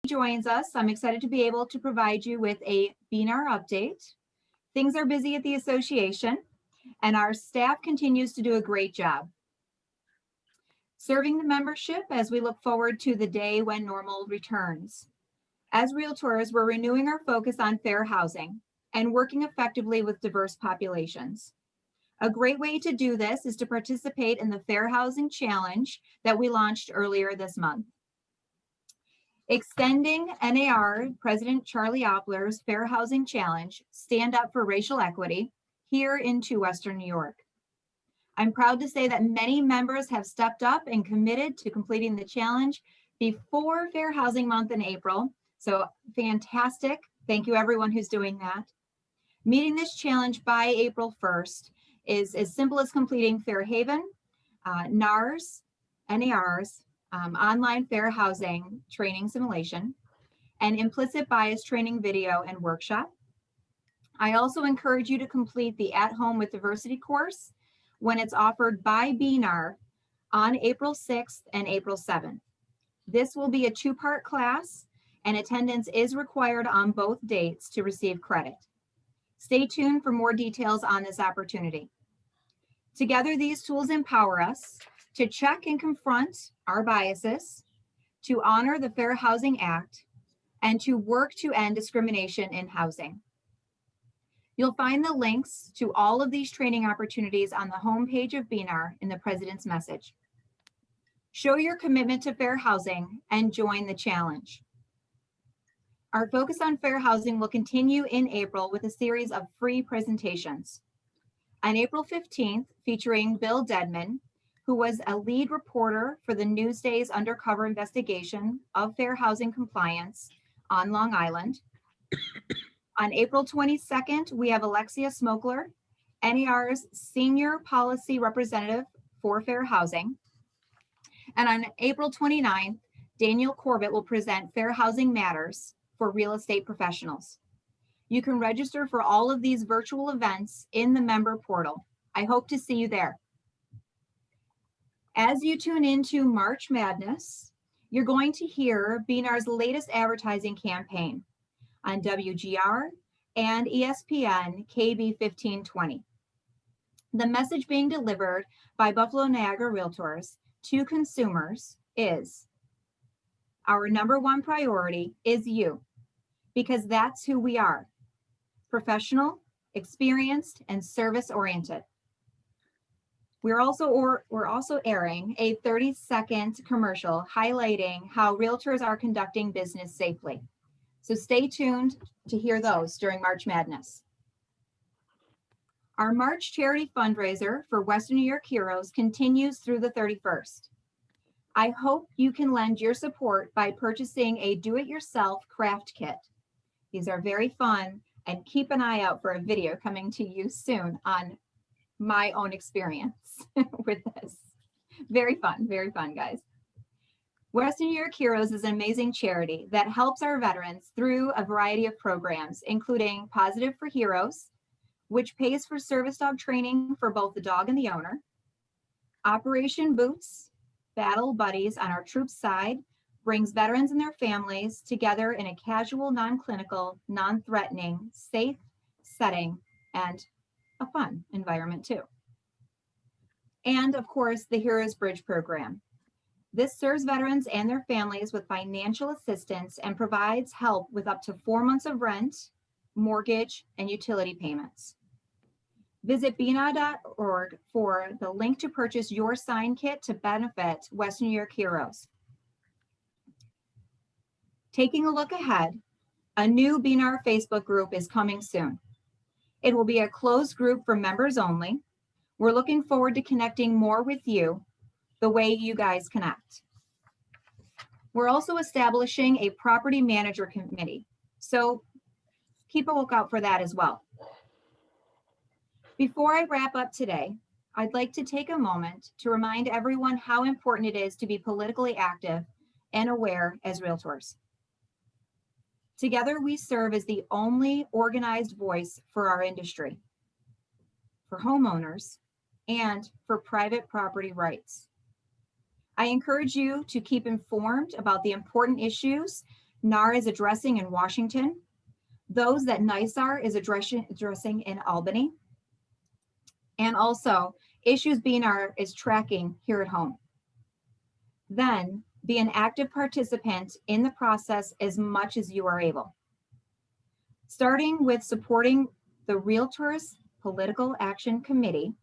Joins us. I'm excited to be able to provide you with a BNAR update. Things are busy at the association, and our staff continues to do a great job serving the membership as we look forward to the day when normal returns. As Realtors, we're renewing our focus on fair housing and working effectively with diverse populations. A great way to do this is to participate in the Fair Housing Challenge that we launched earlier this month. Extending NAR President Charlie Opler's Fair Housing Challenge, Stand Up for Racial Equity, here into Western New York. I'm proud to say that many members have stepped up and committed to completing the challenge before Fair Housing Month in April. So fantastic. Thank you everyone who's doing that. Meeting this challenge by April 1st is as simple as completing Fair Haven, NARS, NARs, online fair housing training simulation, and implicit bias training video and workshop. I also encourage you to complete the At Home with Diversity course when it's offered by BNAR on April 6th and April 7th. This will be a two-part class, and attendance is required on both dates to receive credit. Stay tuned for more details on this opportunity. Together, these tools empower us to check and confront our biases, to honor the Fair Housing Act, and to work to end discrimination in housing. You'll find the links to all of these training opportunities on the homepage of BNAR in the President's message. Show your commitment to fair housing and join the challenge. Our focus on fair housing will continue in April with a series of free presentations. On April 15th, featuring Bill Dedman, who was a lead reporter for the Newsday's undercover investigation of fair housing compliance on Long Island. On April 22nd, we have Alexia Smokler, NAR's Senior Policy Representative for Fair Housing. And on April 29th, Daniel Corbett will present Fair Housing Matters for real estate professionals. You can register for all of these virtual events in the member portal. I hope to see you there. As you tune into March Madness, you're going to hear BNAR's latest advertising campaign on WGR and ESPN KB 1520. The message being delivered by Buffalo Niagara Realtors to consumers is, our number one priority is you, because that's who we are: professional, experienced, and service-oriented. We're also airing a 30-second commercial highlighting how realtors are conducting business safely. So stay tuned to hear those during March Madness. Our March charity fundraiser for Western New York Heroes continues through the 31st. I hope you can lend your support by purchasing a do-it-yourself craft kit. These are very fun, and keep an eye out for a video coming to you soon on my own experience with this. Very fun, guys. Western New York Heroes is an amazing charity that helps our veterans through a variety of programs, including Positive for Heroes, which pays for service dog training for both the dog and the owner, Operation Boots, Battle Buddies on our troops side, brings veterans and their families together in a casual, non-clinical, non-threatening, safe setting and a fun environment too. And of course, the Heroes Bridge program. This serves veterans and their families with financial assistance and provides help with up to 4 months of rent, mortgage, and utility payments. Visit bnar.org for the link to purchase your sign kit to benefit Western New York Heroes. Taking a look ahead, a new BNAR Facebook group is coming soon. It will be a closed group for members only. We're looking forward to connecting more with you the way you guys connect. We're also establishing a property manager committee, so keep a lookout for that as well. Before I wrap up today, I'd like to take a moment to remind everyone how important it is to be politically active and aware as realtors. Together, we serve as the only organized voice for our industry, for homeowners, and for private property rights. I encourage you to keep informed about the important issues NAR is addressing in Washington, those that NISAR is addressing in Albany, and also issues BNAR is tracking here at home. Then be an active participant in the process as much as you are able. Starting with supporting the Realtors Political Action Committee,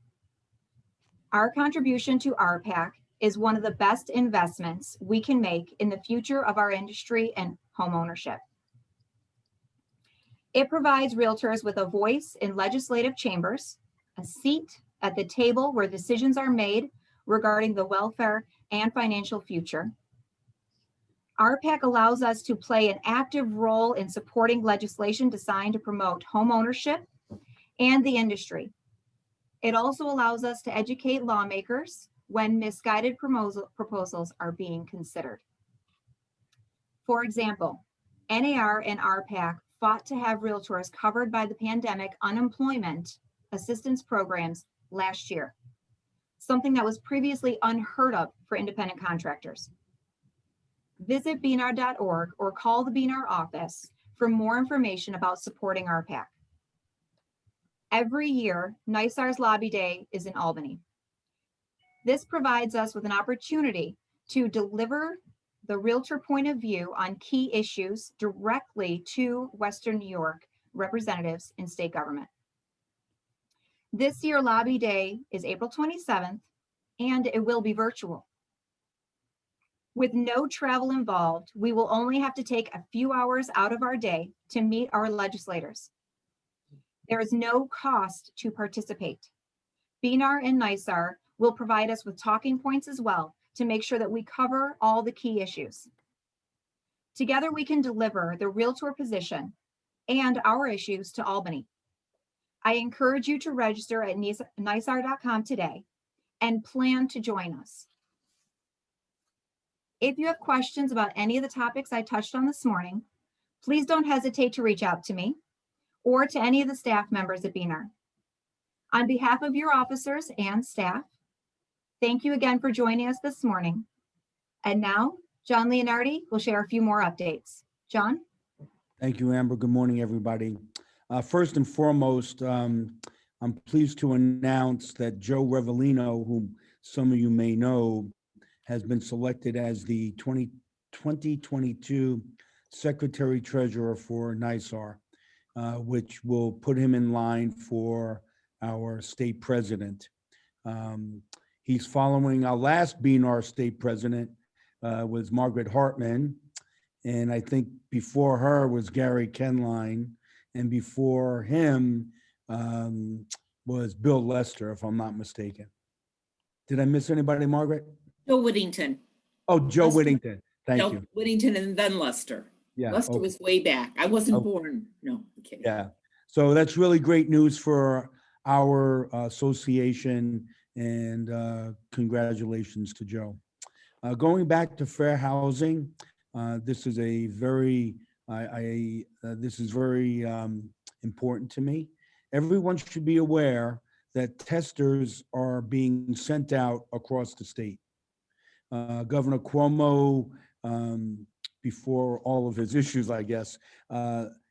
our contribution to RPAC is one of the best investments we can make in the future of our industry and homeownership. It provides realtors with a voice in legislative chambers, a seat at the table where decisions are made regarding the welfare and financial future. RPAC allows us to play an active role in supporting legislation designed to promote homeownership and the industry. It also allows us to educate lawmakers when misguided proposals are being considered. For example, NAR and RPAC fought to have realtors covered by the pandemic unemployment assistance programs last year, something that was previously unheard of for independent contractors. Visit bnar.org or call the BNAR office for more information about supporting RPAC. Every year, NISAR's Lobby Day is in Albany. This provides us with an opportunity to deliver the realtor point of view on key issues directly to Western New York representatives in state government. This year, Lobby Day is April 27th, and it will be virtual. With no travel involved, we will only have to take a few hours out of our day to meet our legislators. There is no cost to participate. BNAR and NISAR will provide us with talking points as well to make sure that we cover all the key issues. Together, we can deliver the realtor position and our issues to Albany. I encourage you to register at nisar.com today and plan to join us. If you have questions about any of the topics I touched on this morning, please don't hesitate to reach out to me or to any of the staff members at BNAR. On behalf of your officers and staff, thank you again for joining us this morning. And now, John Leonardi will share a few more updates. John? Thank you, Amber. Good morning, everybody. First and foremost, I'm pleased to announce that Joe Revelino, whom some of you may know, has been selected as the 2022 Secretary Treasurer for NISAR, which will put him in line for our state president. He's following our last BNAR state president, was Margaret Hartman, and I think before her was Gary Kenline, and before him was Bill Lester, if I'm not mistaken. Did I miss anybody, Margaret? Joe Whittington. Oh, Joe Lester. Whittington. Thank Joe you. Whittington and then Lester. Yeah, Lester okay. was way back. I wasn't born. No, I'm kidding. Yeah. So that's really great news for our association, and congratulations to Joe. Going back to fair housing, this is a very, this is very important to me. Everyone should be aware that testers are being sent out across the state. Governor Cuomo, before all of his issues, I guess,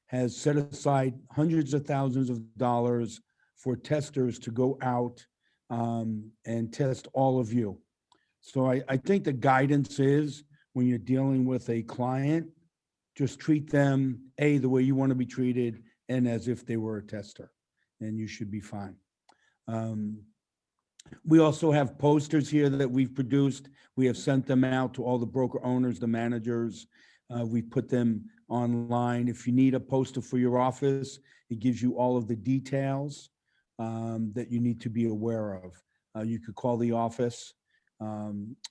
has set aside hundreds of thousands of dollars for testers to go out and test all of you. So I think the guidance is, when you're dealing with a client, just treat them, A, the way you want to be treated, and as if they were a tester, and you should be fine. We also have posters here that we've produced. We have sent them out to all the broker owners, the managers. We put them online. If you need a poster for your office, it gives you all of the details that you need to be aware of. You could call the office.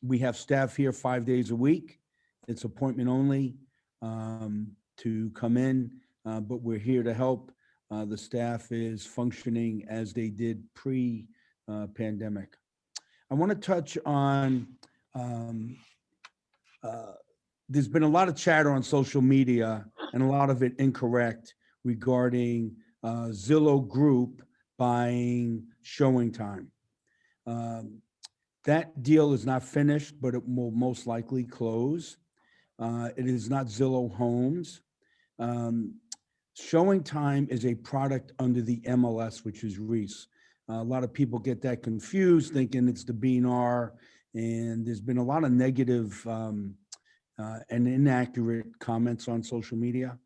We have staff here 5 days a week. It's appointment only to come in, but we're here to help. The staff is functioning as they did pre-pandemic. I want to touch on, there's been a lot of chatter on social media, and a lot of it incorrect, regarding Zillow Group buying Showing Time. That deal is not finished, but it will most likely close. It is not Zillow Homes. Showing Time is a product under the MLS, which is Reese. A lot of people get that confused, thinking it's the BNAR, and there's been a lot of negative and inaccurate comments on social media.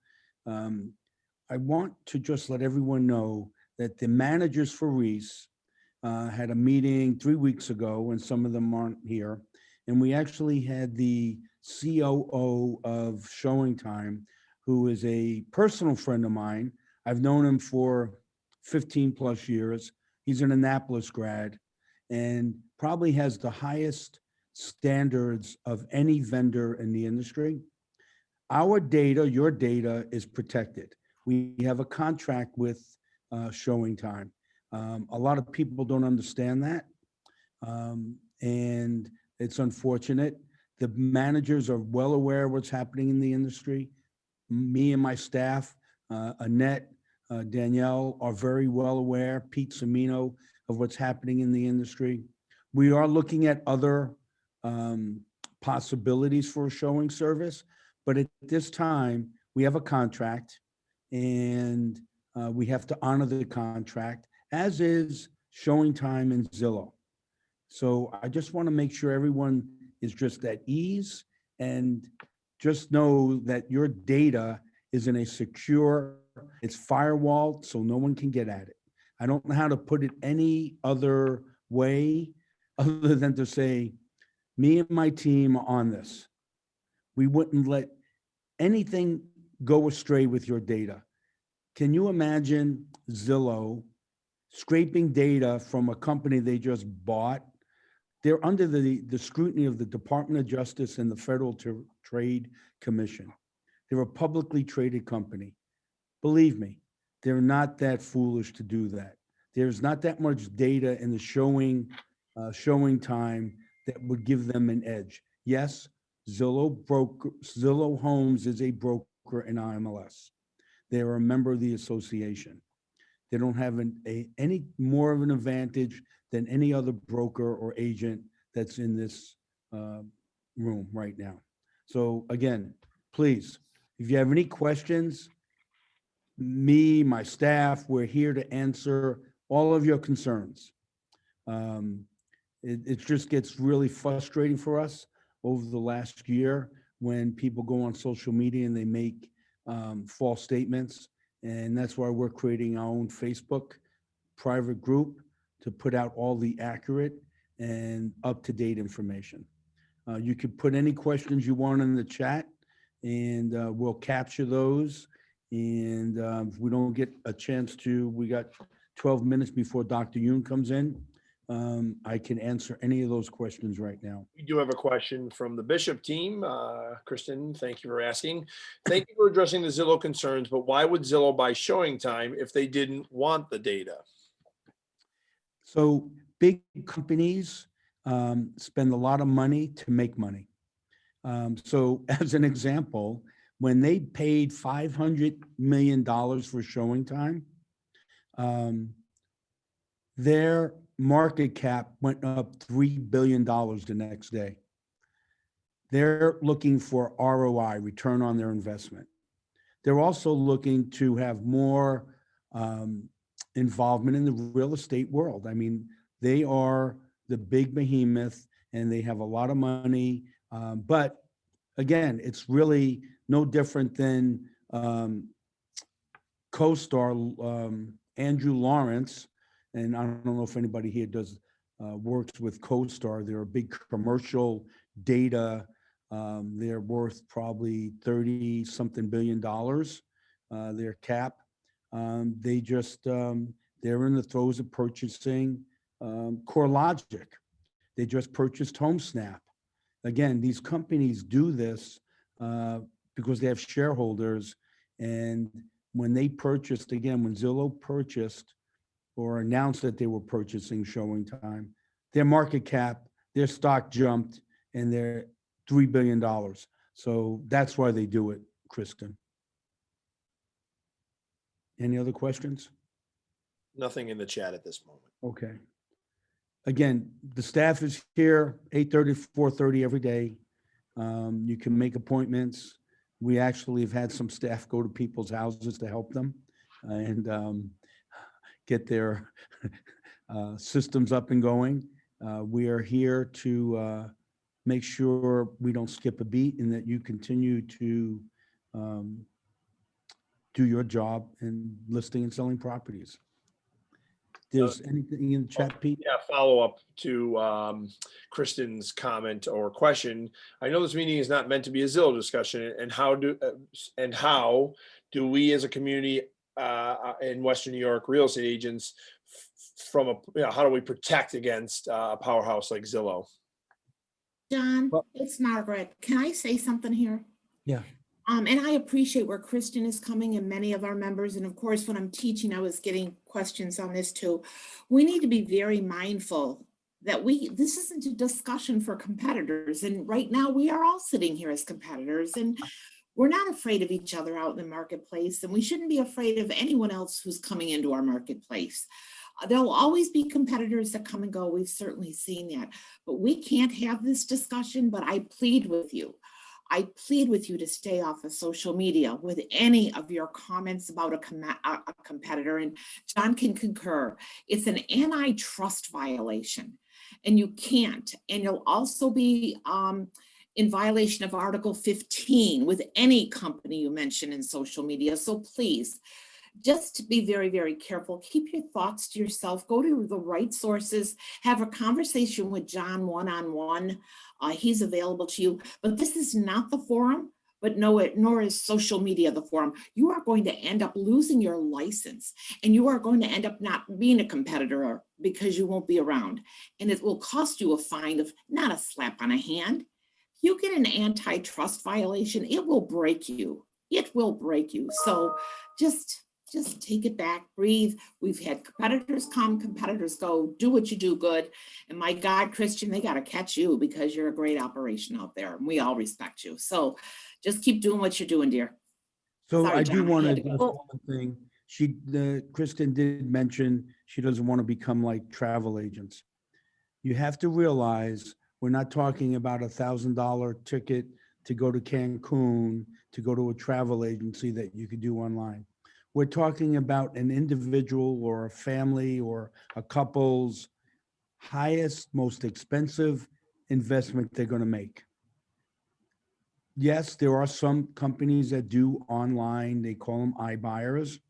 I want to just let everyone know that the managers for Reese had a meeting 3 weeks ago, and some of them aren't here. And we actually had the COO of Showing Time, who is a personal friend of mine. I've known him for 15 plus years. He's an Annapolis grad and probably has the highest standards of any vendor in the industry. Our data, your data, is protected. We have a contract with Showing Time. A lot of people don't understand that, and it's unfortunate. The managers are well aware of what's happening in the industry. Me and my staff, Annette, Danielle, are very well aware, Pete Semino, of what's happening in the industry. We are looking at other possibilities for a showing service, but at this time, we have a contract, and we have to honor the contract, as is Showing Time and Zillow. So I just want to make sure everyone is just at ease, and just know that your data is in a secure, it's firewalled, so no one can get at it. I don't know how to put it any other way other than to say, me and my team are on this. We wouldn't let anything go astray with your data. Can you imagine Zillow scraping data from a company they just bought? They're under the scrutiny of the Department of Justice and the Federal Trade Commission. They're a publicly traded company. Believe me, they're not that foolish to do that. There's not that much data in the Showing Time that would give them an edge. Yes, Zillow Homes is a broker in IMLS. They're a member of the association. They don't have any more of an advantage than any other broker or agent that's in this room right now. So again, please, if you have any questions, me, my staff, we're here to answer all of your concerns. It just gets really frustrating for us over the last year when people go on social media and they make false statements. And that's why we're creating our own Facebook private group to put out all the accurate and up-to-date information. You could put any questions you want in the chat, and we'll capture those. And if we don't get a chance to, we got 12 minutes before Dr. Yoon comes in. I can answer any of those questions right now. We do have a question from the Bishop team. Kristen, thank you for asking. Thank you for addressing the Zillow concerns, but why would Zillow buy Showing Time if they didn't want the data? So big companies spend a lot of money to make money. So as an example, when they paid $500 million for Showing Time, their market cap went up $3 billion the next day. They're looking for ROI, return on their investment. They're also looking to have more involvement in the real estate world. I mean, they are the big behemoth and they have a lot of money. But again, it's really no different than co-star Andrew Lawrence. And I don't know if anybody here does works with co-star. They're a big commercial data. They're worth probably 30-something billion dollars, their cap. They just, they're in the throes of purchasing CoreLogic. They just purchased HomeSnap. Again, these companies do this because they have shareholders. And when they purchased, again, when Zillow purchased or announced that they were purchasing Showing Time, their market cap, their stock jumped, and they're $3 billion. So that's why they do it, Kristen. Any other questions? Nothing in the chat at this moment. Okay. Again, the staff is here 8:30 to 4:30 every day. You can make appointments. We actually have had some staff go to people's houses to help them and get their systems up and going. We are here to make sure we don't skip a beat and that you continue to do your job in listing and selling properties. There's anything in the chat, Pete? Yeah, follow up to Kristen's comment or question. I know this meeting is not meant to be a Zillow discussion, and how do we as a community in Western New York real estate agents from how do we protect against a powerhouse like Zillow? John, Well- it's Margaret. Can I say something here? Yeah. And I appreciate where Kristen is coming and many of our members. And of course, when I'm teaching, I was getting questions on this too. We need to be very mindful that this isn't a discussion for competitors. And right now we are all sitting here as competitors and we're not afraid of each other out in the marketplace. And we shouldn't be afraid of anyone else who's coming into our marketplace. There'll always be competitors that come and go. We've certainly seen that, but we can't have this discussion. But I plead with you. I plead with you to stay off of social media with any of your comments about a competitor. And John can concur. It's an antitrust violation and you can't. And you'll also be in violation of Article 15 with any company you mention in social media. So please, just be very, very careful. Keep your thoughts to yourself. Go to the right sources. Have a conversation with John one-on-one. He's available to you. But this is not the forum, but nor is social media the forum. You are going to end up losing your license and you are going to end up not being a competitor because you won't be around. And it will cost you a fine of not a slap on a hand. If you get an antitrust violation, it will break you. It will break you. So just take it back, breathe. We've had competitors come, competitors go, do what you do good. And my God, Christian, they got to catch you because you're a great operation out there and we all respect you. So just keep doing what you're doing, dear. So Sorry, I do John, I want to had to address go. one thing. Kristen did mention she doesn't want to become like travel agents. You have to realize we're not talking about $1,000 ticket to go to Cancun, to go to a travel agency that you could do online. We're talking about an individual or a family or a couple's highest, most expensive investment they're going to make. Yes, there are some companies that do online. They call them iBuyers.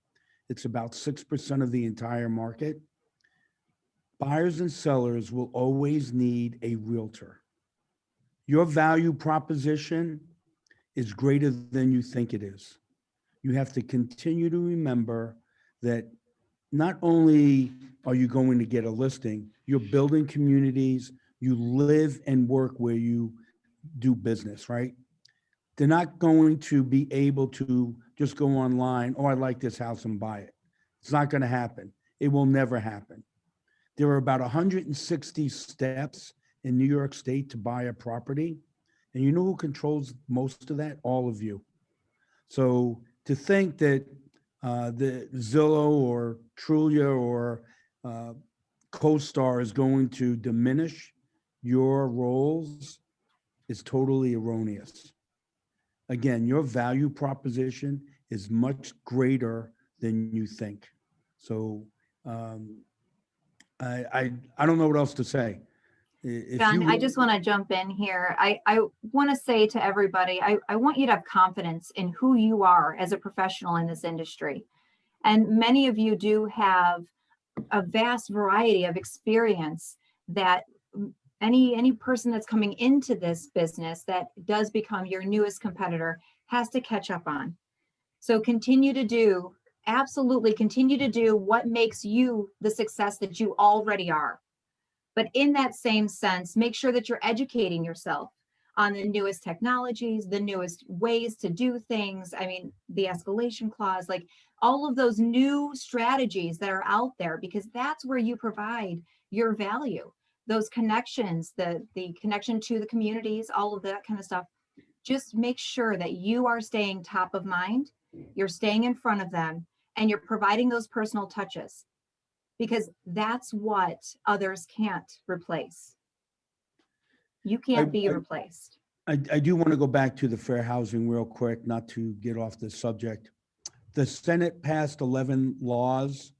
It's about 6% of the entire market. Buyers and sellers will always need a realtor. Your value proposition is greater than you think it is. You have to continue to remember that not only are you going to get a listing, you're building communities, you live and work where you do business, right? They're not going to be able to just go online, oh, I like this house and buy it. It's not going to happen. It will never happen. There are about 160 steps in New York State to buy a property. And you know who controls most of that? All of you. So to think that the Zillow or Trulia or CoStar is going to diminish your roles is totally erroneous. Again, your value proposition is much greater than you think. So I don't know what else to say. If John, you I just want to jump in here. I want to say to everybody, I want you to have confidence in who you are as a professional in this industry. And many of you do have a vast variety of experience that any person that's coming into this business that does become your newest competitor has to catch up on. So absolutely continue to do what makes you the success that you already are. But in that same sense, make sure that you're educating yourself on the newest technologies, the newest ways to do things. I mean, the escalation clause, like all of those new strategies that are out there, because that's where you provide your value. Those connections, the connection to the communities, all of that kind of stuff. Just make sure that you are staying top of mind, you're staying in front of them, and you're providing those personal touches, because that's what others can't replace. You can't be replaced. I do want to go back to the fair housing real quick, not to get off the subject. The Senate passed 11 laws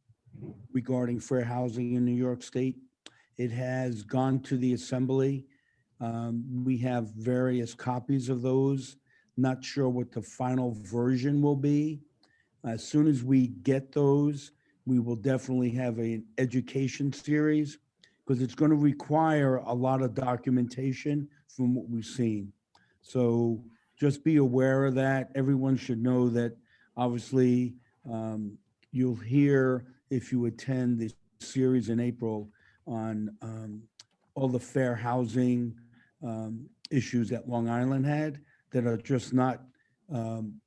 regarding fair housing in New York State. It has gone to the Assembly. We have various copies of those. Not sure what the final version will be. As soon as we get those, we will definitely have an education series because it's going to require a lot of documentation from what we've seen. So just be aware of that. Everyone should know that obviously you'll hear if you attend this series in April on all the fair housing issues that Long Island had that are just not Long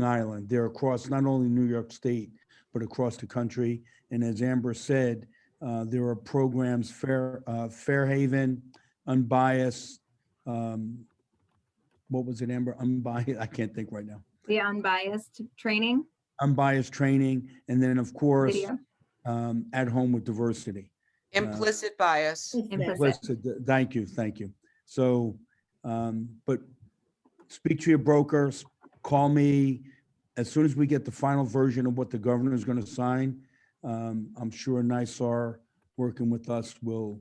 Island. They're across not only New York State, but across the country. And as Amber said, there are programs, Fairhaven, Unbiased, what was it, Amber? Unbiased, I can't think right now. The unbiased training Unbiased training, and then of course, video. At Home with Diversity. Implicit bias. Implicit. Thank you. So, but speak to your broker, call me as soon as we get the final version of what the governor is going to sign. I'm sure NISAR working with us will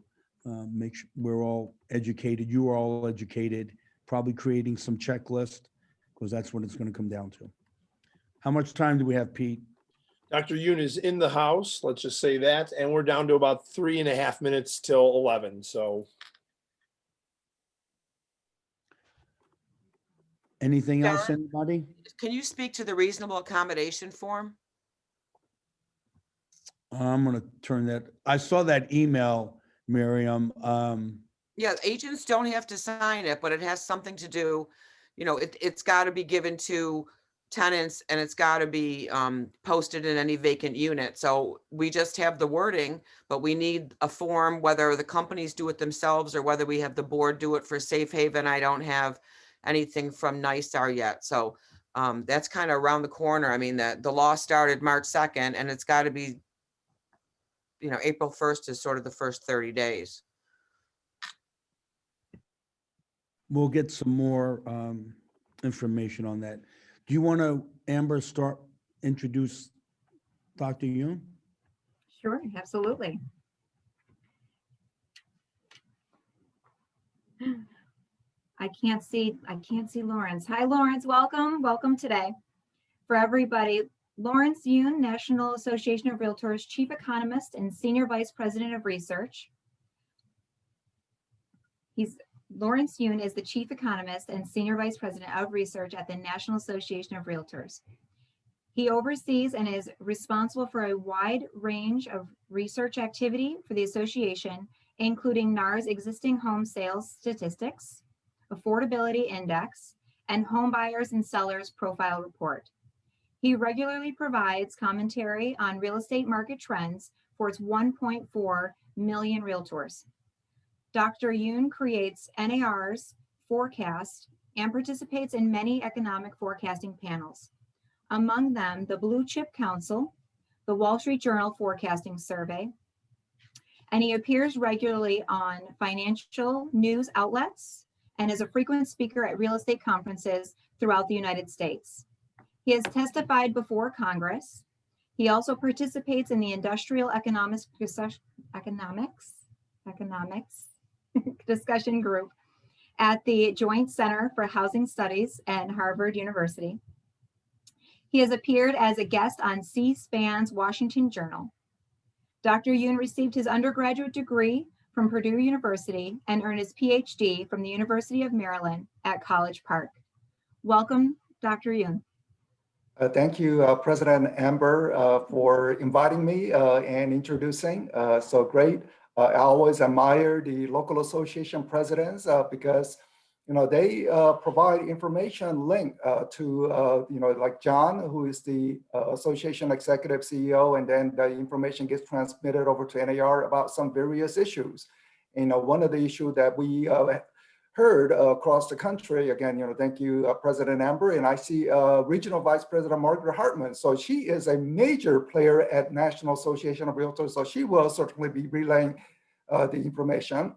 make sure we're all educated. You are all educated, probably creating some checklist because that's what it's going to come down to. How much time do we have, Pete? Dr. Yoon is in the house, let's just say that, and we're down to about 3.5 minutes till 11, so. Anything else, Sharon? anybody? Can you speak to the reasonable accommodation form? I'm going to turn that. I saw that email, Miriam. Yeah, agents don't have to sign it, but it has something to do, you know, it's got to be given to tenants and it's got to be posted in any vacant unit. So we just have the wording, but we need a form, whether the companies do it themselves or whether we have the board do it for Safe Haven. I don't have anything from NISAR yet. So that's kind of around the corner. I mean, the law started March 2nd and it's got to be, you know, April 1st is sort of the first 30 days. We'll get some more information on that. Do you want to, Amber, introduce Dr. Yoon? Sure, absolutely. I can't see Lawrence. Hi, Lawrence, welcome today. For everybody, Lawrence Yoon, National Association of Realtors, Chief Economist and Senior Vice President of Research. Lawrence Yoon is the Chief Economist and Senior Vice President of Research at the National Association of Realtors. He oversees and is responsible for a wide range of research activity for the association, including NAR's existing home sales statistics, affordability index, and home buyers and sellers profile report. He regularly provides commentary on real estate market trends for its 1.4 million realtors. Dr. Yoon creates NAR's forecast and participates in many economic forecasting panels. Among them, the Blue Chip Council, the Wall Street Journal Forecasting Survey, and he appears regularly on financial news outlets and is a frequent speaker at real estate conferences throughout the United States. He has testified before Congress. He also participates in the Industrial Economics discussion group at the Joint Center for Housing Studies at Harvard University. He has appeared as a guest on C-SPAN's Washington Journal. Dr. Yoon received his undergraduate degree from Purdue University and earned his PhD from the University of Maryland at College Park. Welcome, Dr. Yoon. Thank you, President Amber, for inviting me and introducing. So great. I always admire the local association presidents because, you know, they provide information linked to, you know, like John, who is the association executive CEO, and then the information gets transmitted over to NAR about some various issues. You know, one of the issues that we heard across the country, again, you know, thank you, President Amber, and I see Regional Vice President Margaret Hartman. So she is a major player at National Association of Realtors. So she will certainly be relaying the information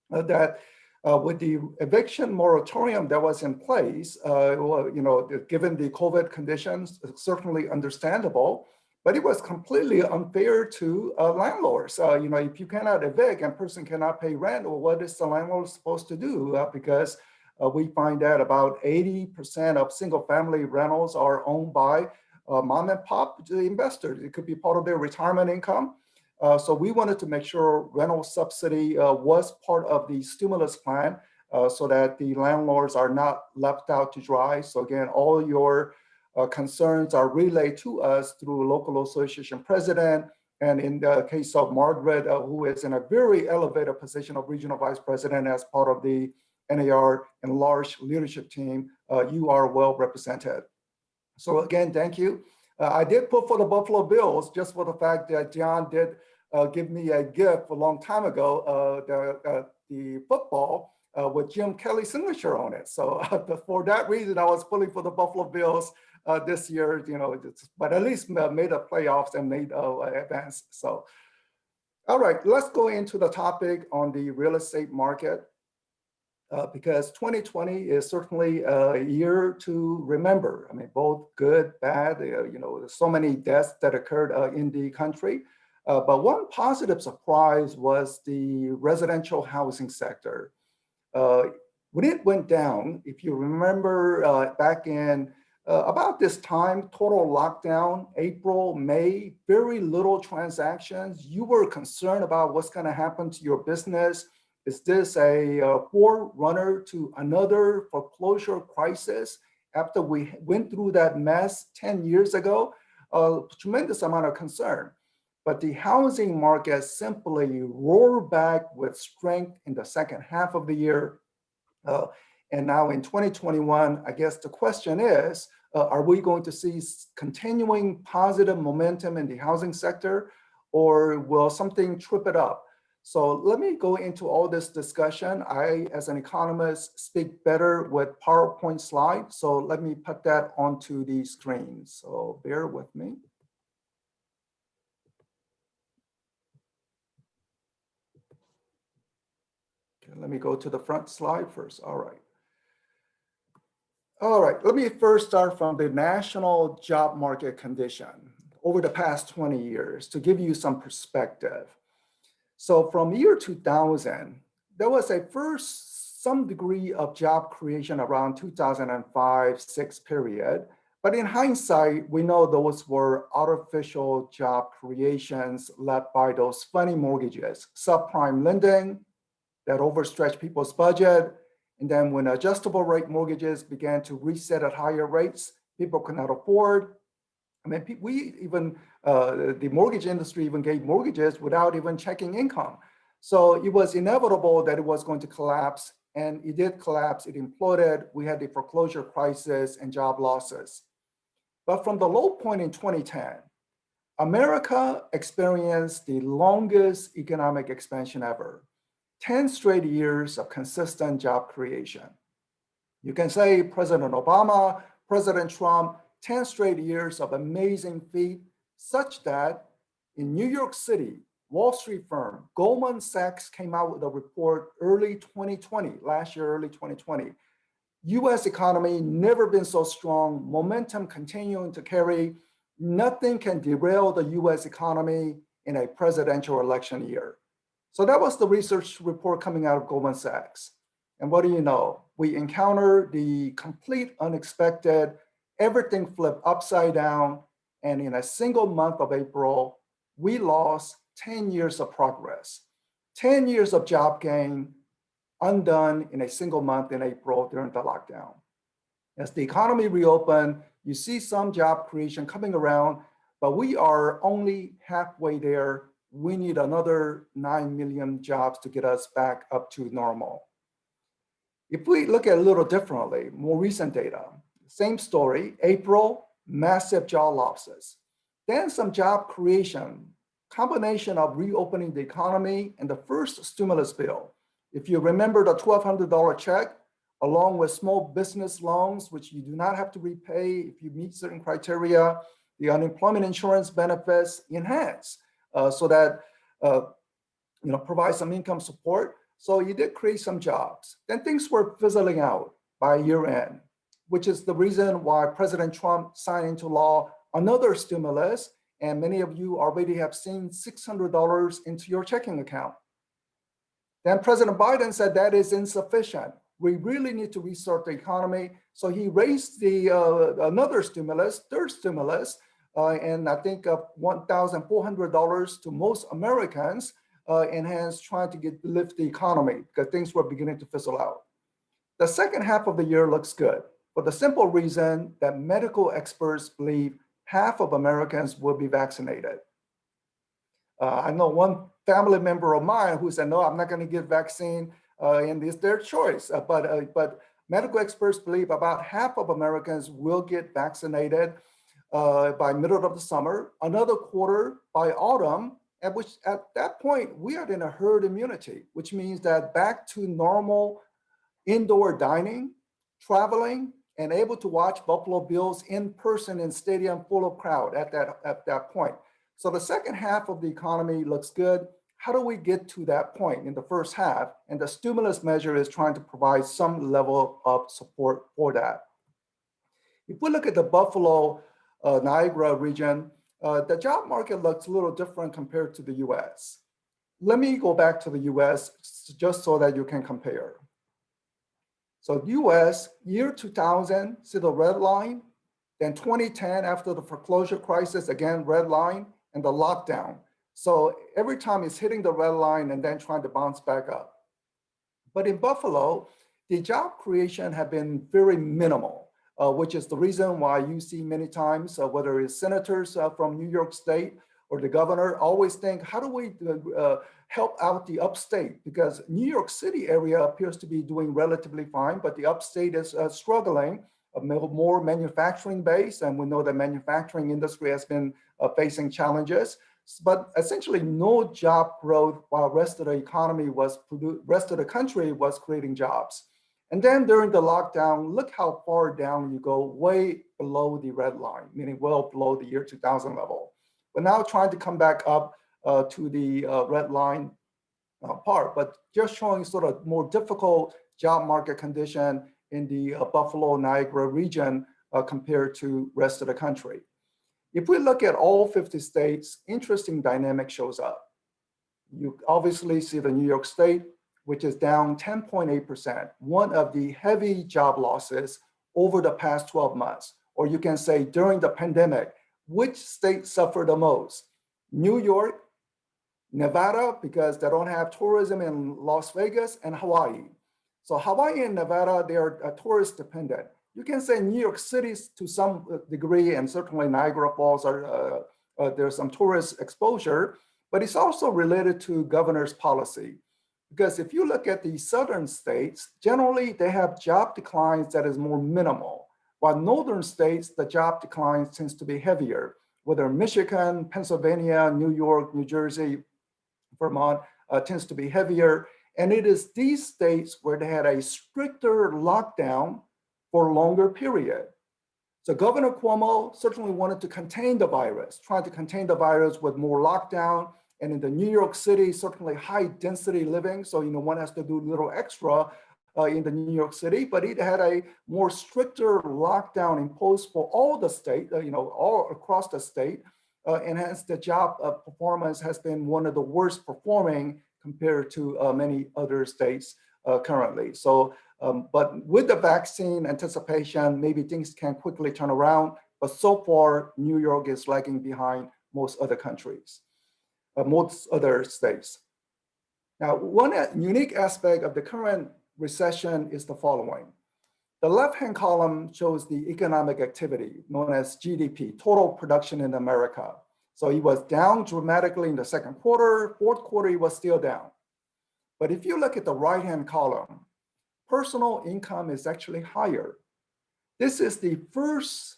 that With the eviction moratorium that was in place, well, given the COVID conditions, it's certainly understandable, but it was completely unfair to landlords. If you cannot evict and person cannot pay rent, well, what is the landlord supposed to do? Because we find that about 80% of single-family rentals are owned by mom and pop investors. It could be part of their retirement income. So we wanted to make sure rental subsidy was part of the stimulus plan so that the landlords are not left out to dry. So again, all your concerns are relayed to us through local association president. And in the case of Margaret, who is in a very elevated position of regional vice president as part of the NAR enlarged leadership team, you are well represented. So again, thank you. I did put for the Buffalo Bills just for the fact that John did give me a gift a long time ago, the football with Jim Kelly's signature on it. So for that reason, I was pulling for the Buffalo Bills this year, but at least made the playoffs and made advance. So, all right, let's go into the topic on the real estate market. Because 2020 is certainly a year to remember. I mean, both good, bad, there's so many deaths that occurred in the country. But one positive surprise was the residential housing sector. When it went down, if you remember back in about this time, total lockdown, April, May, very little transactions. You were concerned about what's going to happen to your business. Is this a forerunner to another foreclosure crisis after we went through that mess 10 years ago? A tremendous amount of concern. But the housing market simply roared back with strength in the second half of the year. And now in 2021, I guess the question is, are we going to see continuing positive momentum in the housing sector, or will something trip it up? So let me go into all this discussion. I, as an economist, speak better with PowerPoint slides. So let me put that onto the screen. So bear with me. Okay, let me go to the front slide first. All right. All right, let me first start from the national job market condition over the past 20 years to give you some perspective. So from year 2000, there was some degree of job creation around 2005-06 period. But in hindsight, we know those were artificial job creations led by those funny mortgages, subprime lending that overstretched people's budget. And then when adjustable rate mortgages began to reset at higher rates, people could not afford. I mean, the mortgage industry even gave mortgages without even checking income. So it was inevitable that it was going to collapse, and it did collapse, it imploded. We had the foreclosure crisis and job losses. But from the low point in 2010, America experienced the longest economic expansion ever, 10 straight years of consistent job creation. You can say President Obama, President Trump, 10 straight years of amazing feat, such that in New York City, Wall Street firm Goldman Sachs came out with a report early 2020, last year, early 2020. US economy never been so strong, momentum continuing to carry. Nothing can derail the US economy in a presidential election year. So that was the research report coming out of Goldman Sachs. And what do you know? We encountered the complete unexpected, everything flipped upside down. And in a single month of April, we lost 10 years of progress, 10 years of job gain undone in a single month in April during the lockdown. As the economy reopened, you see some job creation coming around, but we are only halfway there. We need another 9 million jobs to get us back up to normal. If we look at it a little differently, more recent data, same story, April, massive job losses. Then some job creation, combination of reopening the economy and the first stimulus bill. If you remember the $1,200 check, along with small business loans, which you do not have to repay if you meet certain criteria, the unemployment insurance benefits enhanced so that provide some income support. So you did create some jobs. Then things were fizzling out by year end, which is the reason why President Trump signed into law another stimulus. And many of you already have seen $600 into your checking account. Then President Biden said that is insufficient. We really need to restart the economy. So he raised the another stimulus, third stimulus, and I think $1,400 to most Americans, and hence trying to lift the economy because things were beginning to fizzle out. The second half of the year looks good for the simple reason that medical experts believe half of Americans will be vaccinated. I know one family member of mine who said, no, I'm not going to get vaccine, and it's their choice. But medical experts believe about half of Americans will get vaccinated by middle of the summer, another quarter by autumn, at that point, we are in a herd immunity, which means that back to normal indoor dining, traveling, and able to watch Buffalo Bills in person in stadium full of crowd at that point. So the second half of the economy looks good. How do we get to that point in the first half? And the stimulus measure is trying to provide some level of support for that. If we look at the Buffalo, Niagara region, the job market looks a little different compared to the US. Let me go back to the US just so that you can compare. So US, year 2000, see the red line, then 2010 after the foreclosure crisis, again, red line, and the lockdown. So every time it's hitting the red line and then trying to bounce back up. But in Buffalo, the job creation have been very minimal, which is the reason why you see many times, whether it's senators from New York State or the governor, always think, how do we help out the upstate? Because New York City area appears to be doing relatively fine, but the upstate is struggling, more manufacturing base, and we know the manufacturing industry has been facing challenges. But essentially no job growth while rest of the economy rest of the country was creating jobs. And then during the lockdown, look how far down you go, way below the red line, meaning well below the year 2000 level. But now trying to come back up to the red line part, but just showing sort of more difficult job market condition in the Buffalo, Niagara region compared to rest of the country. If we look at all 50 states, interesting dynamic shows up. You obviously see the New York State, which is down 10.8%, one of the heavy job losses over the past 12 months. Or you can say during the pandemic, which state suffered the most? New York, Nevada, because they don't have tourism in Las Vegas, and Hawaii. So Hawaii and Nevada, they are tourist dependent. You can say New York City to some degree, and certainly Niagara Falls there's some tourist exposure, but it's also related to governor's policy. Because if you look at the southern states, generally they have job declines that is more minimal, while northern states, the job declines tends to be heavier, whether Michigan, Pennsylvania, New York, New Jersey, Vermont tends to be heavier. And it is these states where they had a stricter lockdown for a longer period. So Governor Cuomo certainly wanted to contain the virus, trying to contain the virus with more lockdown. And in the New York City, certainly high density living. So, one has to do a little extra in the New York City, but it had a more stricter lockdown imposed for all the state, all across the state. And hence the job performance has been one of the worst performing compared to many other states currently. So, but with the vaccine anticipation, maybe things can quickly turn around. But so far, New York is lagging behind most other countries, most other states. Now, one unique aspect of the current recession is the following. The left-hand column shows the economic activity known as GDP, total production in America. So it was down dramatically in the second quarter, fourth quarter, it was still down. But if you look at the right-hand column, personal income is actually higher. This is the first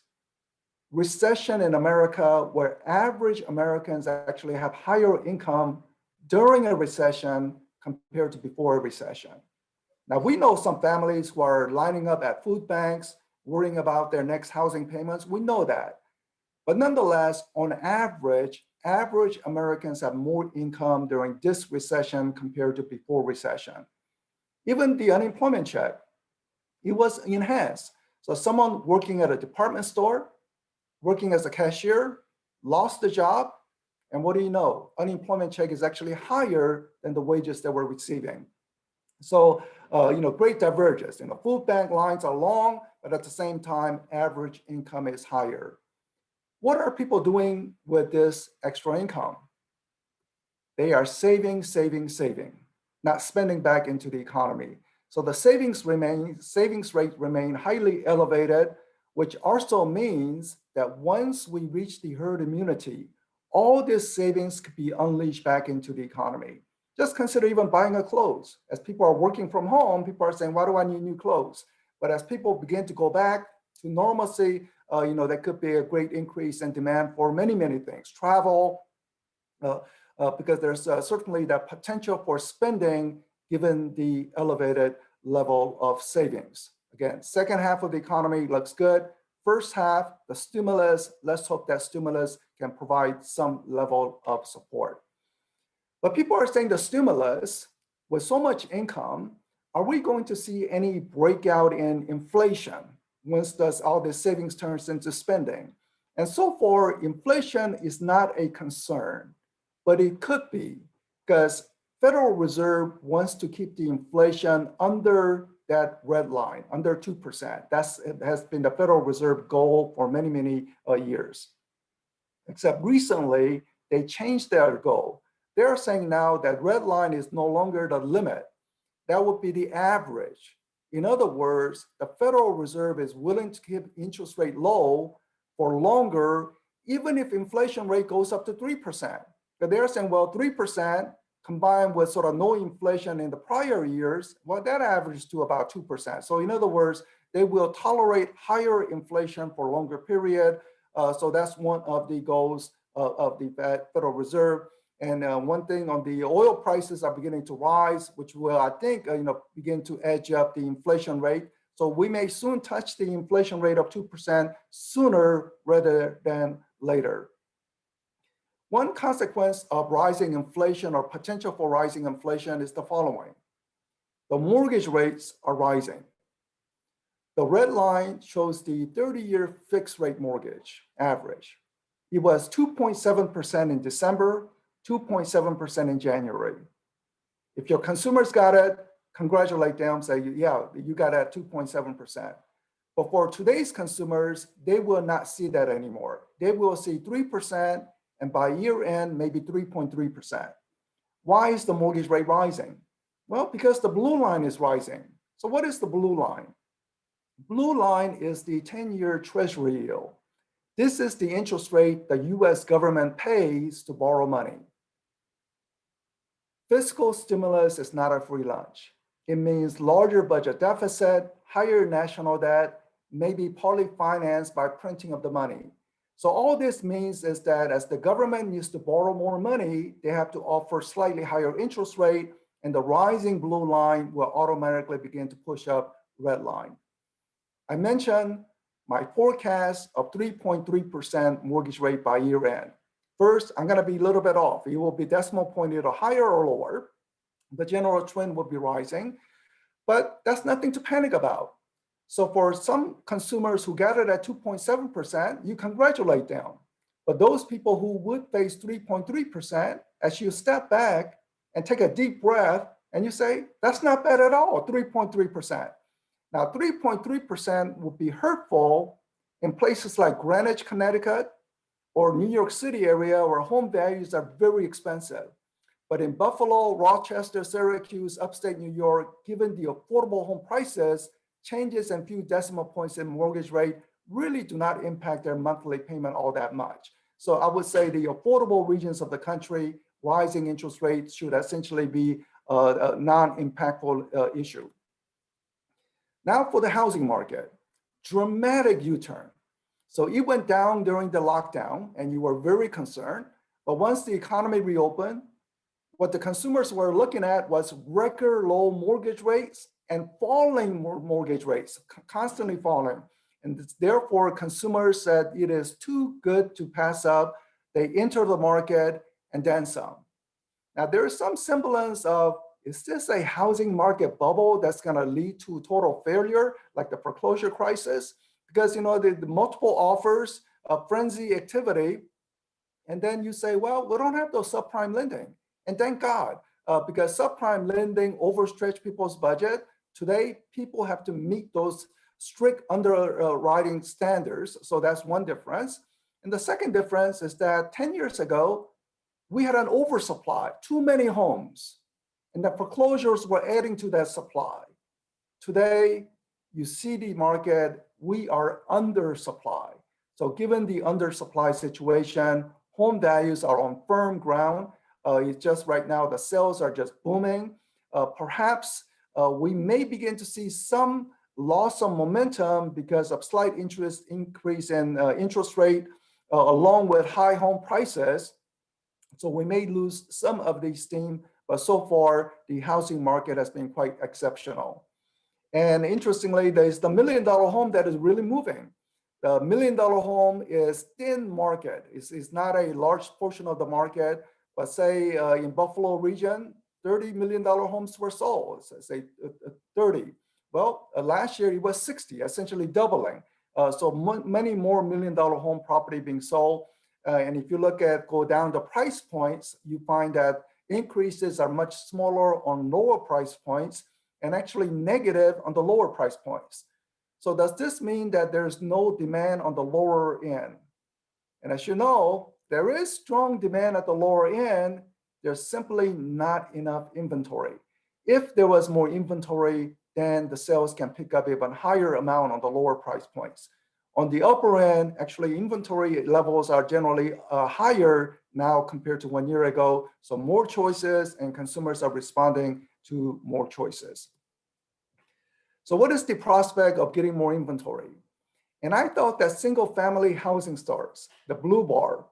recession in America where average Americans actually have higher income during a recession compared to before a recession. Now, we know some families who are lining up at food banks, worrying about their next housing payments. We know that. But nonetheless, on average, average Americans have more income during this recession compared to before recession. Even the unemployment check, it was enhanced. So someone working at a department store, working as a cashier, lost the job, and what do you know? Unemployment check is actually higher than the wages that we're receiving. So, great divergence. Food bank lines are long, but at the same time, average income is higher. What are people doing with this extra income? They are saving, not spending back into the economy. So the savings rate remain highly elevated, which also means that once we reach the herd immunity, all this savings could be unleashed back into the economy. Just consider even buying a clothes. As people are working from home, people are saying, why do I need new clothes? But as people begin to go back to normalcy, there could be a great increase in demand for many, many things. Travel, because there's certainly that potential for spending given the elevated level of savings. Again, second half of the economy looks good. First half, the stimulus, let's hope that stimulus can provide some level of support. But people are saying the stimulus, with so much income, are we going to see any breakout in inflation once all this savings turns into spending? And so far, inflation is not a concern, but it could be, because Federal Reserve wants to keep the inflation under that red line, under 2%. It has been the Federal Reserve goal for many, many years. Except recently, they changed their goal. They're saying now that red line is no longer the limit. That would be the average. In other words, the Federal Reserve is willing to keep interest rate low for longer, even if inflation rate goes up to 3%. But they're saying, well, 3% combined with sort of no inflation in the prior years, well, that averages to about 2%. So in other words, they will tolerate higher inflation for a longer period. So that's one of the goals of the Federal Reserve. And one thing on the oil prices are beginning to rise, which will, I think, begin to edge up the inflation rate. So we may soon touch the inflation rate of 2% sooner rather than later. One consequence of rising inflation or potential for rising inflation is the following. The mortgage rates are rising. The red line shows the 30-year fixed rate mortgage average. It was 2.7% in December, 2.7% in January. If your consumers got it, congratulate them, say, yeah, you got it at 2.7%. But for today's consumers, they will not see that anymore. They will see 3%, and by year end, maybe 3.3%. Why is the mortgage rate rising? Well, because the blue line is rising. So what is the blue line? Blue line is the 10-year Treasury yield. This is the interest rate the US government pays to borrow money. Fiscal stimulus is not a free lunch. It means larger budget deficit, higher national debt, maybe partly financed by printing of the money. So all this means is that as the government needs to borrow more money, they have to offer slightly higher interest rate, and the rising blue line will automatically begin to push up red line. I mentioned my forecast of 3.3% mortgage rate by year end. First, I'm going to be a little bit off. It will be decimal point either higher or lower. The general trend will be rising, but that's nothing to panic about. So for some consumers who got it at 2.7%, you congratulate them. But those people who would face 3.3%, as you step back and take a deep breath and you say, that's not bad at all, 3.3%. Now, 3.3% would be hurtful in places like Greenwich, Connecticut, or New York City area where home values are very expensive. But in Buffalo, Rochester, Syracuse, upstate New York, given the affordable home prices, changes in few decimal points in mortgage rate really do not impact their monthly payment all that much. So I would say the affordable regions of the country, rising interest rates should essentially be a non-impactful issue. Now for the housing market, dramatic U-turn. So it went down during the lockdown and you were very concerned, but once the economy reopened, what the consumers were looking at was record low mortgage rates and falling mortgage rates, constantly falling. And therefore consumers said it is too good to pass up. they enter the market and then some. Now, there is some semblance of, is this a housing market bubble that's going to lead to total failure, like the foreclosure crisis? Because, you know, the multiple offers, frenzy activity, and then you say, well, we don't have those subprime lending. And thank God, because subprime lending overstretched people's budget. Today, people have to meet those strict underwriting standards. So that's one difference. And the second difference is that 10 years ago, we had an oversupply, too many homes, and the foreclosures were adding to that supply. Today, you see the market, we are undersupply. So given the undersupply situation, home values are on firm ground. It's just right now, the sales are just booming. Perhaps we may begin to see some loss of momentum because of slight interest increase in interest rate, along with high home prices. So we may lose some of the steam, but so far the housing market has been quite exceptional. And interestingly, there's the $1 million home that is really moving. The $1 million home is thin market. It's not a large portion of the market, but say in Buffalo region, $30 million homes were sold, so say 30. Well, last year it was 60, essentially doubling. So many more $1 million home property being sold. And if you go down the price points, you find that increases are much smaller on lower price points and actually negative on the lower price points. So does this mean that there's no demand on the lower end? And as you know, there is strong demand at the lower end. There's simply not enough inventory. If there was more inventory, then the sales can pick up even higher amount on the lower price points. On the upper end, actually inventory levels are generally higher now compared to 1 year ago. So more choices and consumers are responding to more choices. So what is the prospect of getting more inventory? And I thought that single family housing starts, the blue bar,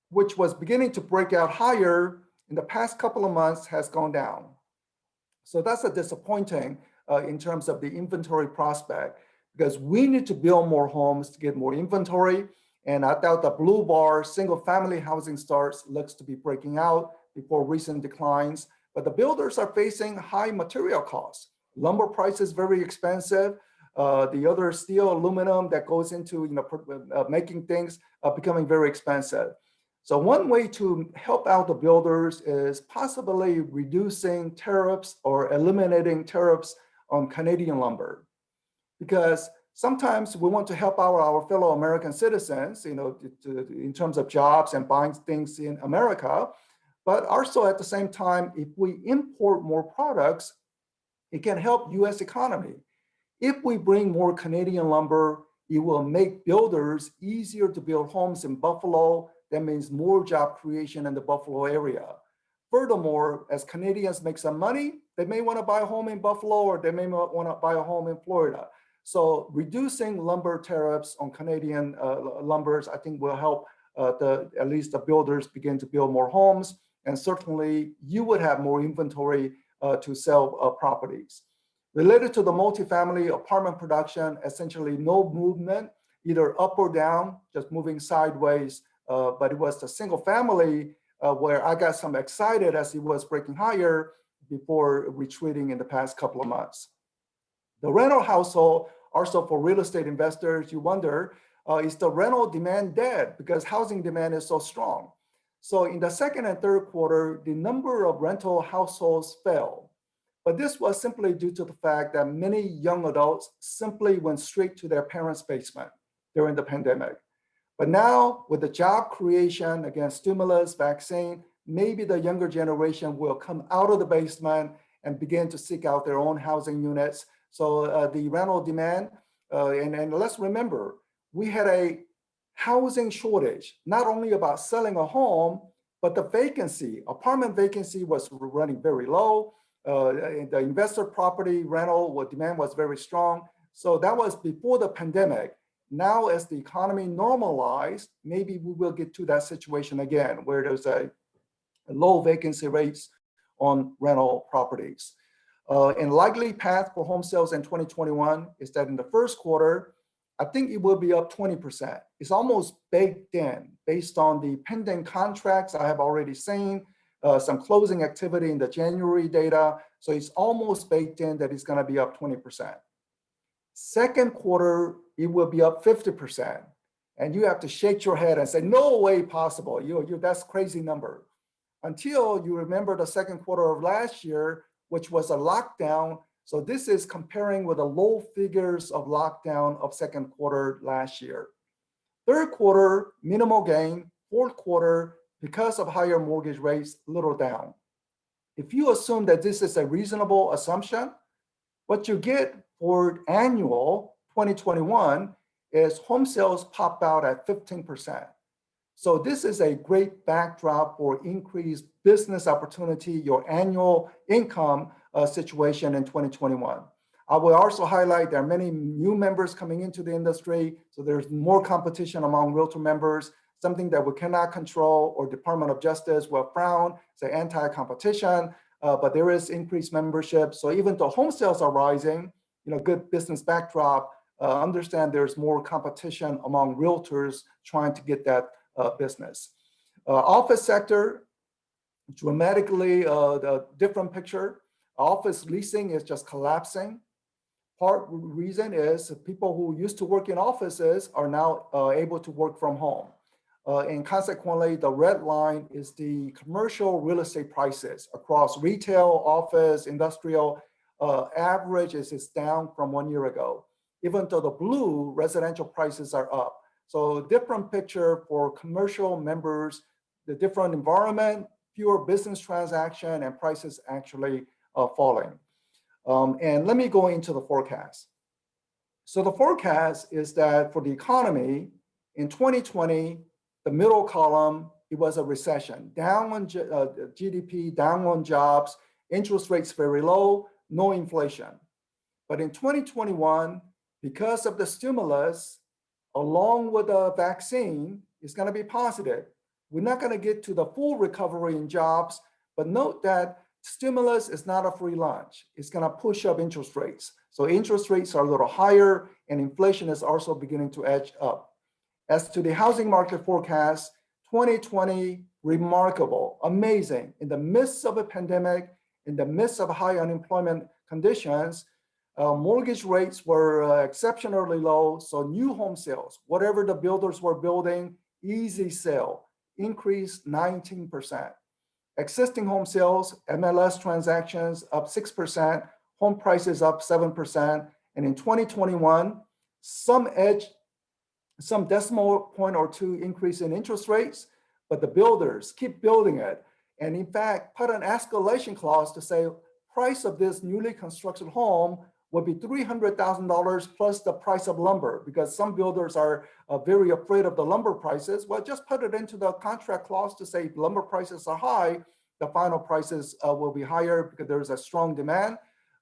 which was beginning to break out higher in the past couple of months, has gone down. So that's a disappointing in terms of the inventory prospect, because we need to build more homes to get more inventory. And I thought the blue bar, single family housing starts, looks to be breaking out before recent declines. But the builders are facing high material costs. Lumber prices very expensive. The other steel, aluminum that goes into making things becoming very expensive. So one way to help out the builders is possibly reducing tariffs or eliminating tariffs on Canadian lumber. Because sometimes we want to help our fellow American citizens, in terms of jobs and buying things in America. But also at the same time, if we import more products, it can help US economy. If we bring more Canadian lumber, it will make builders easier to build homes in Buffalo. That means more job creation in the Buffalo area. Furthermore, as Canadians make some money, they may want to buy a home in Buffalo, or they may want to buy a home in Florida. So reducing lumber tariffs on Canadian lumbers, I think will help at least the builders begin to build more homes. And certainly you would have more inventory to sell properties. Related to the multifamily apartment production, essentially no movement, either up or down, just moving sideways. But it was the single family where I got some excited as it was breaking higher before retreating in the past couple of months. The rental household, also for real estate investors, you wonder, is the rental demand dead because housing demand is so strong? So in the second and third quarter, the number of rental households fell. But this was simply due to the fact that many young adults simply went straight to their parents' basement during the pandemic. But now with the job creation, again, stimulus, vaccine, maybe the younger generation will come out of the basement and begin to seek out their own housing units. So the rental demand, and let's remember, we had a housing shortage, not only about selling a home, but the vacancy, apartment vacancy was running very low. The investor property rental demand was very strong. So that was before the pandemic. Now, as the economy normalized, maybe we will get to that situation again, where there's a low vacancy rates on rental properties. And likely path for home sales in 2021 is that in the first quarter, I think it will be up 20%. It's almost baked in based on the pending contracts I have already seen, some closing activity in the January data. So it's almost baked in that it's going to be up 20%. Second quarter, it will be up 50%. And you have to shake your head and say, no way possible. That's a crazy number. Until you remember the second quarter of last year, which was a lockdown. So this is comparing with the low figures of lockdown of second quarter last year. Third quarter, minimal gain. Fourth quarter, because of higher mortgage rates, little down. If you assume that this is a reasonable assumption, what you get for annual 2021 is home sales pop out at 15%. So this is a great backdrop for increased business opportunity, your annual income situation in 2021. I will also highlight there are many new members coming into the industry, so there's more competition among realtor members, something that we cannot control or Department of Justice will frown, say anti-competition, but there is increased membership. So even though home sales are rising, good business backdrop, understand there's more competition among realtors trying to get that business. Office sector, dramatically the different picture. Office leasing is just collapsing. Part reason is people who used to work in offices are now able to work from home. And consequently, the red line is the commercial real estate prices across retail, office, industrial. Average is down from 1 year ago. Even though the blue residential prices are up. So different picture for commercial members, the different environment, fewer business transaction, and prices actually falling. And let me go into the forecast. So the forecast is that for the economy in 2020, the middle column, it was a recession, down on GDP, down on jobs, interest rates very low, no inflation. But in 2021, because of the stimulus, along with the vaccine, it's going to be positive. We're not going to get to the full recovery in jobs, but note that stimulus is not a free lunch. It's going to push up interest rates. So interest rates are a little higher and inflation is also beginning to edge up. As to the housing market forecast, 2020, remarkable, amazing. In the midst of a pandemic, in the midst of high unemployment conditions, mortgage rates were exceptionally low. So new home sales, whatever the builders were building, easy sale, increased 19%. Existing home sales, MLS transactions up 6%, home prices up 7%. And in 2021, some decimal point or two increase in interest rates, but the builders keep building it. And in fact, put an escalation clause to say price of this newly constructed home would be $300,000 plus the price of lumber, because some builders are very afraid of the lumber prices. Well, just put it into the contract clause to say if lumber prices are high, the final prices will be higher because there's a strong demand.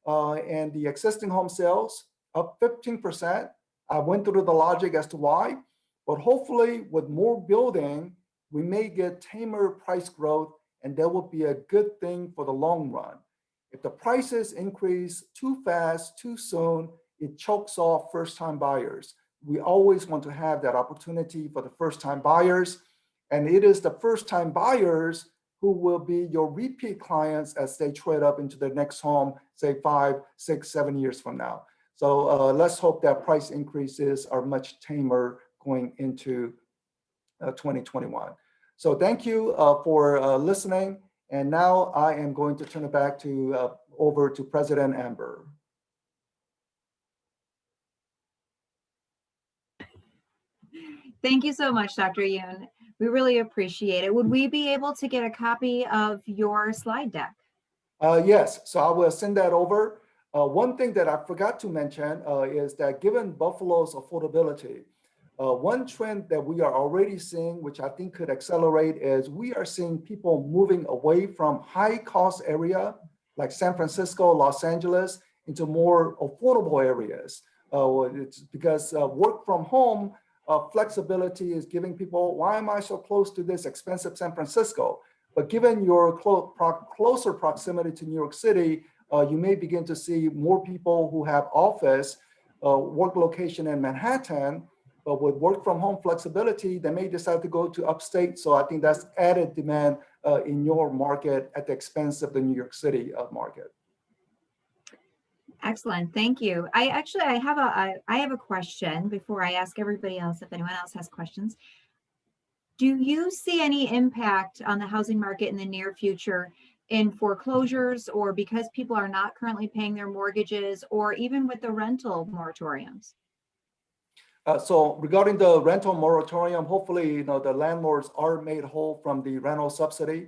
And the existing home sales up 15%. I went through the logic as to why, but hopefully with more building, we may get tamer price growth, and that will be a good thing for the long run. If the prices increase too fast, too soon, it chokes off first-time buyers. We always want to have that opportunity for the first-time buyers, and it is the first-time buyers who will be your repeat clients as they trade up into the next home, say 5, 6, 7 years from now. So let's hope that price increases are much tamer going into 2021. So thank you for listening. And now I am going to turn it back over to President Amber. Thank you so much, Dr. Yoon. We really appreciate it. Would we be able to get a copy of your slide deck? Yes, so I will send that over. One thing that I forgot to mention is that given Buffalo's affordability, one trend that we are already seeing, which I think could accelerate, is we are seeing people moving away from high cost area like San Francisco, Los Angeles, into more affordable areas. It's because work from home flexibility is giving people, why am I so close to this expensive San Francisco? But given your closer proximity to New York City, you may begin to see more people who have office work location in Manhattan, but with work from home flexibility, they may decide to go to upstate. So I think that's added demand in your market at the expense of the New York City market. Excellent, thank you. I have a question before I ask everybody else if anyone else has questions. Do you see any impact on the housing market in the near future in foreclosures, or because people are not currently paying their mortgages, or even with the rental moratoriums? So regarding the rental moratorium, hopefully, the landlords are made whole from the rental subsidy.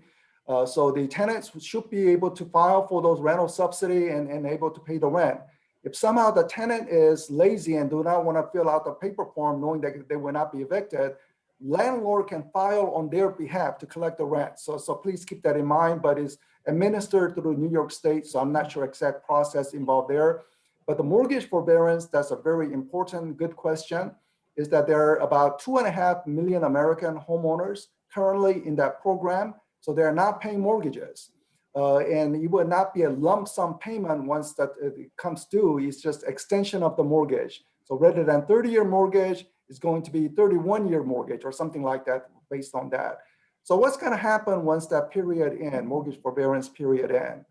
So the tenants should be able to file for those rental subsidy and able to pay the rent. If somehow the tenant is lazy and do not want to fill out the paper form knowing that they will not be evicted, landlord can file on their behalf to collect the rent. So please keep that in mind, but it's administered through New York State, so I'm not sure exact process involved there. But the mortgage forbearance, that's a very important, good question, is that there are about 2.5 million American homeowners currently in that program. So they're not paying mortgages. And it would not be a lump sum payment once that it comes due. It's just extension of the mortgage. So rather than 30-year mortgage, it's going to be 31-year mortgage or something like that based on that. So what's going to happen once that period ends, mortgage forbearance period ends?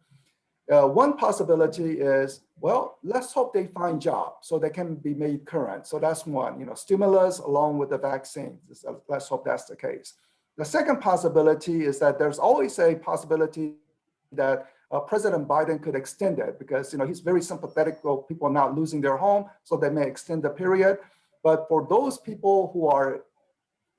One possibility is, well, let's hope they find jobs so they can be made current. So that's one, stimulus along with the vaccines. Let's hope that's the case. The second possibility is that there's always a possibility that President Biden could extend it because he's very sympathetic of people not losing their home, so they may extend the period. But for those people who are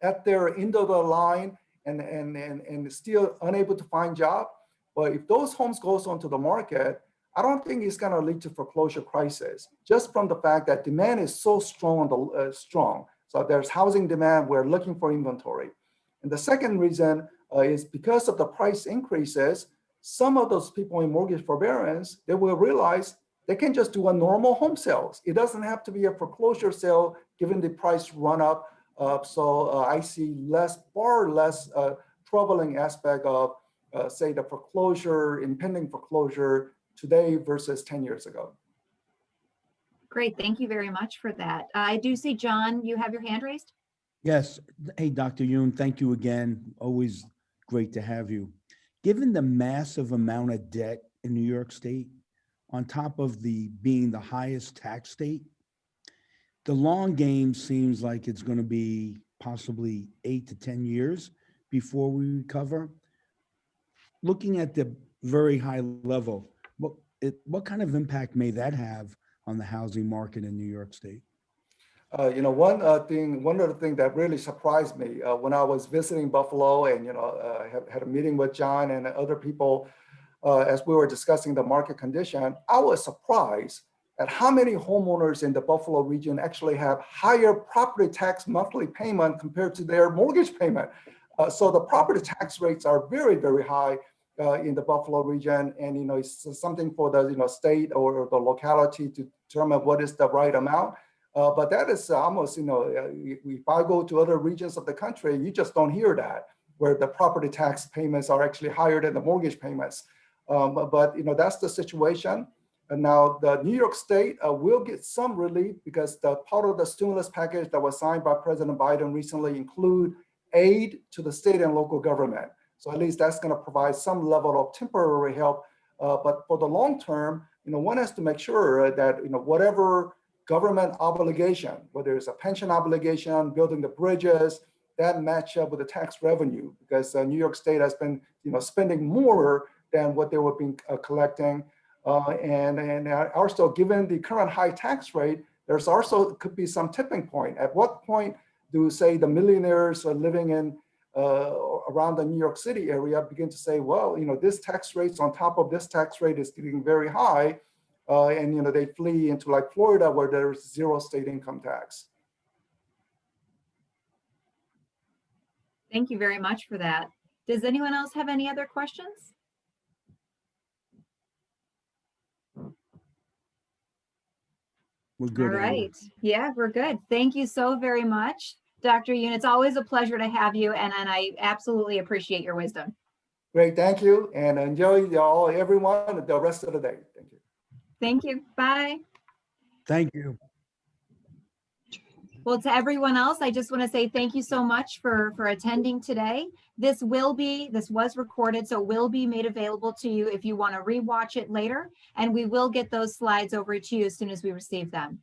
at their end of the line and still unable to find job, but if those homes goes onto the market, I don't think it's going to lead to foreclosure crisis, just from the fact that demand is so strong. So there's housing demand, we're looking for inventory. And the second reason is because of the price increases, some of those people in mortgage forbearance, they will realize they can just do a normal home sales. It doesn't have to be a foreclosure sale given the price run up. So I see far less troubling aspect of say the impending foreclosure today versus 10 years ago. Great, thank you very much for that. I do see, John, you have your hand raised? Yes. Hey, Dr. Yoon, thank you again. Always great to have you. Given the massive amount of debt in New York State, on top of being the highest tax state, the long game seems like it's going to be possibly 8 to 10 years before we recover. Looking at the very high level, what kind of impact may that have on the housing market in New York State? One of the things that really surprised me when I was visiting Buffalo and had a meeting with John and other people as we were discussing the market condition, I was surprised at how many homeowners in the Buffalo region actually have higher property tax monthly payment compared to their mortgage payment. So the property tax rates are very, very high in the Buffalo region, and it's something for the state or the locality to determine what is the right amount. But that is almost, if I go to other regions of the country, you just don't hear that, where the property tax payments are actually higher than the mortgage payments. But that's the situation. And now the New York State will get some relief because the part of the stimulus package that was signed by President Biden recently include aid to the state and local government. So at least that's going to provide some level of temporary help. But for the long term, one has to make sure that whatever government obligation, whether it's a pension obligation, building the bridges, that match up with the tax revenue, because New York State has been spending more than what they were being collecting. And also, given the current high tax rate, there's also could be some tipping point. At what point do, say, the millionaires are living in around the New York City area begin to say, well, this tax rate's on top of this tax rate is getting very high, and they flee into like Florida where there's zero state income tax. Thank you very much for that. Does anyone else have any other questions? We're good. All Amy. right. Yeah, we're good. Thank you so very much, Dr. Yoon. It's always a pleasure to have you, and I absolutely appreciate your wisdom. Great, thank you, and enjoy everyone the rest of the day. Thank you. Thank you. Bye. Thank you. Well, to everyone else, I just want to say thank you so much for attending today. This was recorded, so it will be made available to you if you want to rewatch it later, and we will get those slides over to you as soon as we receive them.